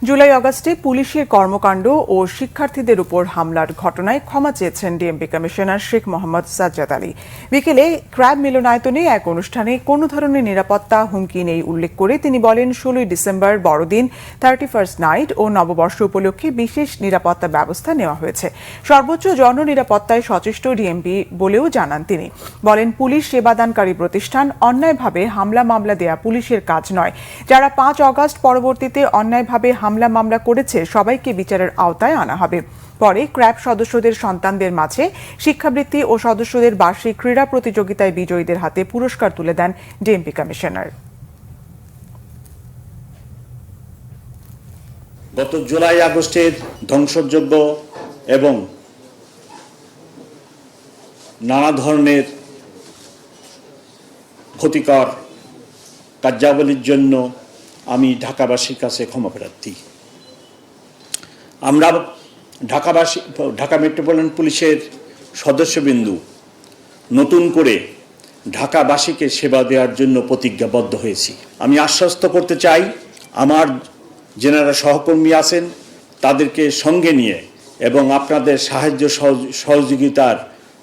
জুলাই আগস্টে পুলিশের কর্মকাণ্ড ও শিক্ষার্থীদের উপর হামলার ঘটনায় ক্ষমা চেয়েছেন ডিএমপি কমিশনার শেখ মোহাম্মদ সাজ্জাদ আলী। বিকেলে ক্র্যাব মিলনায়তনে এক অনুষ্ঠানে কোনো ধরনের নিরাপত্তা হুমকি নেই উল্লেখ করে তিনি বলেন, 16ই ডিসেম্বর বড়দিন, 31st নাইট ও নববর্ষ উপলক্ষে বিশেষ নিরাপত্তা ব্যবস্থা নেওয়া হয়েছে। সর্বোচ্চ জননিরাপত্তায় সচেষ্ট ডিএমপি বলেও জানান তিনি। বলেন, পুলিশ সেবাদানকারী প্রতিষ্ঠান, অন্যায়ভাবে হামলা মামলা দেয়া পুলিশের কাজ নয়। যারা 5 আগস্ট পরবর্তীতে অন্যায়ভাবে হামলা মামলা করেছে সবাইকে বিচারের আওতায় আনা হবে। পরে ক্র্যাব সদস্যদের সন্তানদের মাঝে শিক্ষাবৃত্তি ও সদস্যদের বার্ষিক ক্রীড়া প্রতিযোগিতায় বিজয়ীদের হাতে পুরস্কার তুলে দেন ডিএমপি কমিশনার। গত জুলাই আগস্টের ধ্বংসযজ্ঞ এবং নানা ধরনের ক্ষতিকর কার্যাবলীর জন্য আমি ঢাকাবাসীর কাছে ক্ষমা প্রার্থী। আমরা ঢাকা মেট্রোপলিটন পুলিশের সদস্যবিন্দু নতুন করে ঢাকাবাসীকে সেবা দেওয়ার জন্য প্রতিজ্ঞাবদ্ধ হয়েছি। আমি আশ্বস্ত করতে চাই, আমার যারা সহকর্মী আছেন তাদেরকে সঙ্গে নিয়ে এবং আপনাদের সাহায্য সহযোগিতার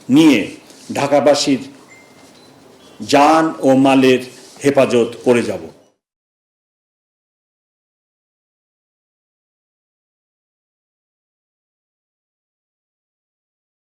নিয়ে ঢাকাবাসীর জান ও মালের হেফাজত করে যাব।